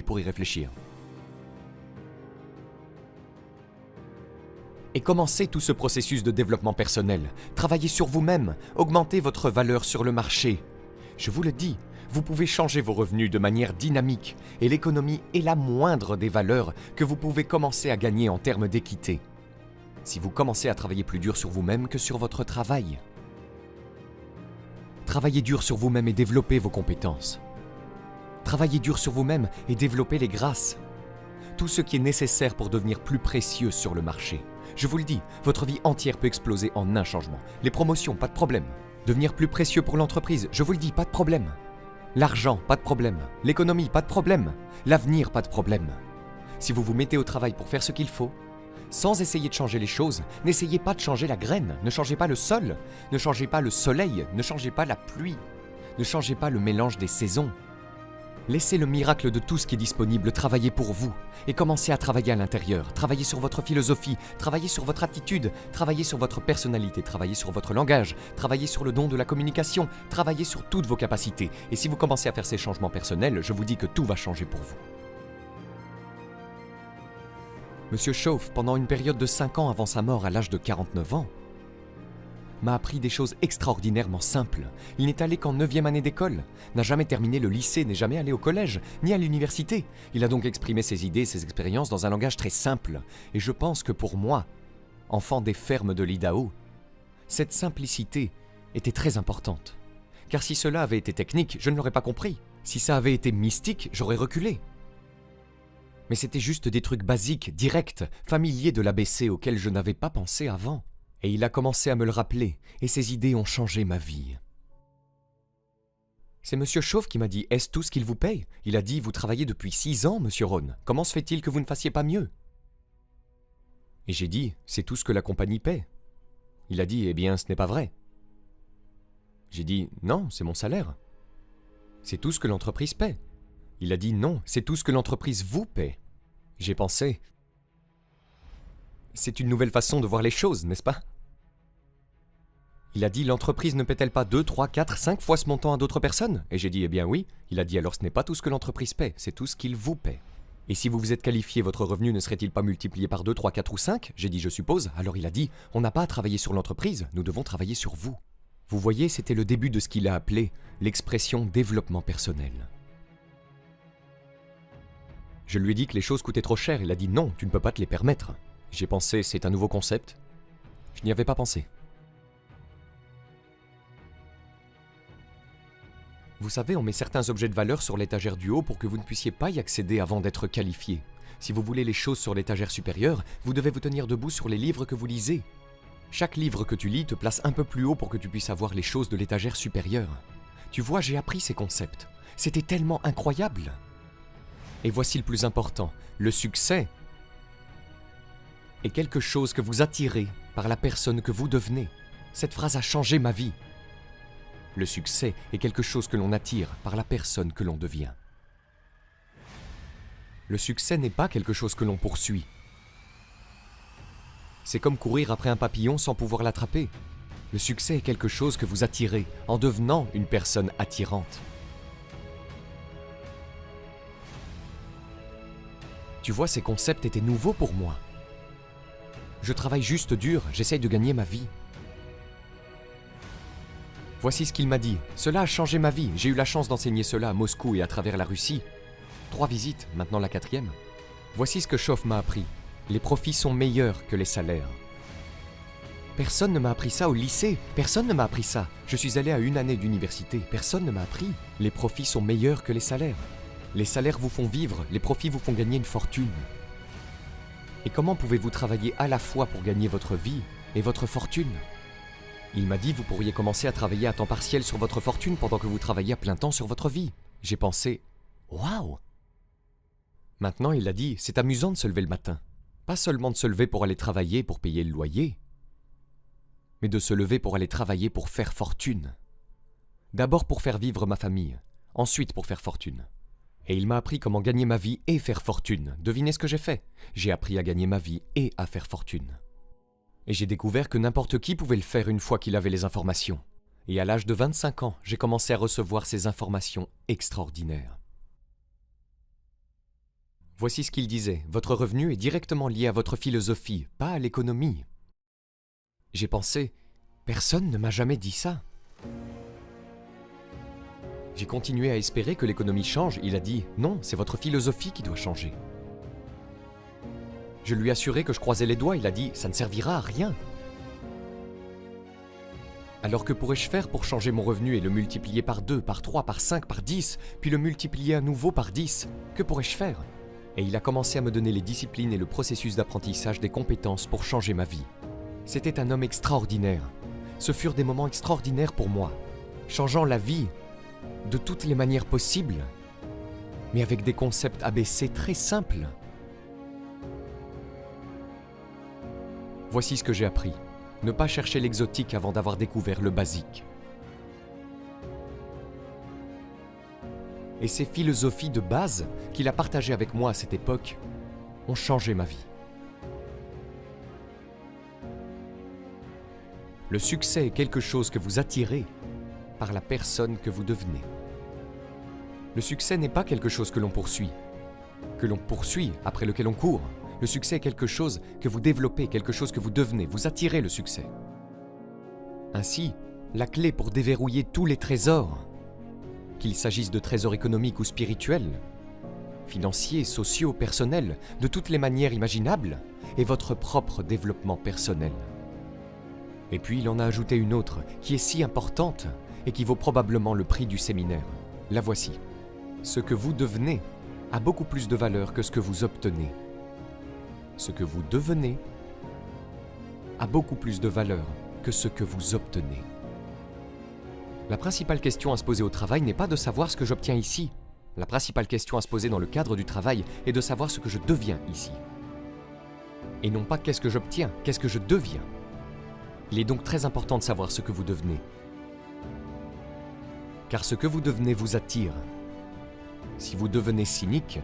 pour y réfléchir. Et commencez tout ce processus de développement personnel. Travaillez sur vous-même, augmentez votre valeur sur le marché. Je vous le dis, vous pouvez changer vos revenus de manière dynamique et l'économie est la moindre des valeurs que vous pouvez commencer à gagner en termes d'équité. Si vous commencez à travailler plus dur sur vous-même que sur votre travail. Travaillez dur sur vous-même et développez vos compétences. Travaillez dur sur vous-même et développez les grâces. Tout ce qui est nécessaire pour devenir plus précieux sur le marché. Je vous le dis, votre vie entière peut exploser en un changement. Les promotions, pas de problème. Devenir plus précieux pour l'entreprise, je vous le dis, pas de problème. L'argent, pas de problème. L'économie, pas de problème. L'avenir, pas de problème. Si vous vous mettez au travail pour faire ce qu'il faut, sans essayer de changer les choses, n'essayez pas de changer la graine, ne changez pas le sol, ne changez pas le soleil, ne changez pas la pluie, ne changez pas le mélange des saisons. Laissez le miracle de tout ce qui est disponible travailler pour vous et commencez à travailler à l'intérieur. Travaillez sur votre philosophie, travaillez sur votre attitude, travaillez sur votre personnalité, travaillez sur votre langage, travaillez sur le don de la communication, travaillez sur toutes vos capacités. Et si vous commencez à faire ces changements personnels, je vous dis que tout va changer pour vous. Monsieur Schoaf, pendant une période de 5 ans avant sa mort à l'âge de 49 ans, m'a appris des choses extraordinairement simples. Il n'est allé qu'en 9e année d'école, n'a jamais terminé le lycée, n'est jamais allé au collège, ni à l'université. Il a donc exprimé ses idées, ses expériences dans un langage très simple. Et je pense que pour moi, enfant des fermes de l'Idaho, cette simplicité était très importante. Car si cela avait été technique, je ne l'aurais pas compris. Si ça avait été mystique, j'aurais reculé. Mais c'était juste des trucs basiques, directs, familiers de l'ABC auxquels je n'avais pas pensé avant. Et il a commencé à me le rappeler, et ses idées ont changé ma vie. C'est Monsieur Schoaf qui m'a dit « Est-ce tout ce qu'il vous paye ?» Il a dit « Vous travaillez depuis 6 ans, Monsieur Rohn. Comment se fait-il que vous ne fassiez pas mieux ?» Et j'ai dit « C'est tout ce que la compagnie paie. » Il a dit « Eh bien, ce n'est pas vrai. » J'ai dit « Non, c'est mon salaire. » C'est tout ce que l'entreprise paie. Il a dit « Non, c'est tout ce que l'entreprise vous paie. » J'ai pensé « C'est une nouvelle façon de voir les choses, n'est-ce pas ?» Il a dit « L'entreprise ne paie-t-elle pas 2, 3, 4, 5 fois ce montant à d'autres personnes ?» Et j'ai dit « Eh bien oui. » Il a dit « Alors ce n'est pas tout ce que l'entreprise paie, c'est tout ce qu'il vous paie. » Et si vous vous êtes qualifié, votre revenu ne serait-il pas multiplié par 2, 3, 4 ou 5 ? J'ai dit « Je suppose. » Alors il a dit « On n'a pas à travailler sur l'entreprise, nous devons travailler sur vous. » Vous voyez, c'était le début de ce qu'il a appelé l'expression développement personnel. Je lui ai dit que les choses coûtaient trop cher. Il a dit « Non, tu ne peux pas te les permettre. » J'ai pensé « C'est un nouveau concept. » Je n'y avais pas pensé. Vous savez, on met certains objets de valeur sur l'étagère du haut pour que vous ne puissiez pas y accéder avant d'être qualifié. Si vous voulez les choses sur l'étagère supérieure, vous devez vous tenir debout sur les livres que vous lisez. Chaque livre que tu lis te place un peu plus haut pour que tu puisses avoir les choses de l'étagère supérieure. Tu vois, j'ai appris ces concepts. C'était tellement incroyable. Et voici le plus important, le succès est quelque chose que vous attirez par la personne que vous devenez. Cette phrase a changé ma vie. Le succès est quelque chose que l'on attire par la personne que l'on devient. Le succès n'est pas quelque chose que l'on poursuit. C'est comme courir après un papillon sans pouvoir l'attraper. Le succès est quelque chose que vous attirez en devenant une personne attirante. Tu vois, ces concepts étaient nouveaux pour moi. Je travaille juste dur, j'essaye de gagner ma vie. Voici ce qu'il m'a dit. Cela a changé ma vie. J'ai eu la chance d'enseigner cela à Moscou et à travers la Russie. 3 visites, maintenant la 4e. Voici ce que Schoaf m'a appris. Les profits sont meilleurs que les salaires. Personne ne m'a appris ça au lycée. Personne ne m'a appris ça. Je suis allé à 1 année d'université. Personne ne m'a appris. Les profits sont meilleurs que les salaires. Les salaires vous font vivre, les profits vous font gagner une fortune. Et comment pouvez-vous travailler à la fois pour gagner votre vie et votre fortune ? Il m'a dit, vous pourriez commencer à travailler à temps partiel sur votre fortune pendant que vous travaillez à plein temps sur votre vie. J'ai pensé, waouh ! Maintenant, il a dit, c'est amusant de se lever le matin. Pas seulement de se lever pour aller travailler pour payer le loyer, mais de se lever pour aller travailler pour faire fortune. D'abord pour faire vivre ma famille, ensuite pour faire fortune. Et il m'a appris comment gagner ma vie et faire fortune. Devinez ce que j'ai fait. J'ai appris à gagner ma vie et à faire fortune. Et j'ai découvert que n'importe qui pouvait le faire une fois qu'il avait les informations. Et à l'âge de 25 ans, j'ai commencé à recevoir ces informations extraordinaires. Voici ce qu'il disait, votre revenu est directement lié à votre philosophie, pas à l'économie. J'ai pensé, personne ne m'a jamais dit ça. J'ai continué à espérer que l'économie change, il a dit, non, c'est votre philosophie qui doit changer. Je lui ai assuré que je croisais les doigts, il a dit, ça ne servira à rien. Alors que pourrais-je faire pour changer mon revenu et le multiplier par 2, par 3, par 5, par 10, puis le multiplier à nouveau par 10? Que pourrais-je faire? Et il a commencé à me donner les disciplines et le processus d'apprentissage des compétences pour changer ma vie. C'était un homme extraordinaire. Ce furent des moments extraordinaires pour moi, changeant la vie de toutes les manières possibles, mais avec des concepts ABC très simples. Voici ce que j'ai appris. Ne pas chercher l'exotique avant d'avoir découvert le basique. Et ces philosophies de base qu'il a partagées avec moi à cette époque ont changé ma vie. Le succès est quelque chose que vous attirez par la personne que vous devenez. Le succès n'est pas quelque chose que l'on poursuit après lequel on court. Le succès est quelque chose que vous développez, quelque chose que vous devenez, vous attirez le succès. Ainsi, la clé pour déverrouiller tous les trésors, qu'il s'agisse de trésors économiques ou spirituels, financiers, sociaux, personnels, de toutes les manières imaginables, est votre propre développement personnel. Et puis il en a ajouté une autre, qui est si importante et qui vaut probablement le prix du séminaire. La voici. Ce que vous devenez a beaucoup plus de valeur que ce que vous obtenez. Ce que vous devenez a beaucoup plus de valeur que ce que vous obtenez. La principale question à se poser au travail n'est pas de savoir ce que j'obtiens ici. La principale question à se poser dans le cadre du travail est de savoir ce que je deviens ici. Et non pas qu'est-ce que j'obtiens, qu'est-ce que je deviens. Il est donc très important de savoir ce que vous devenez. Car ce que vous devenez vous attire. Si vous devenez cynique,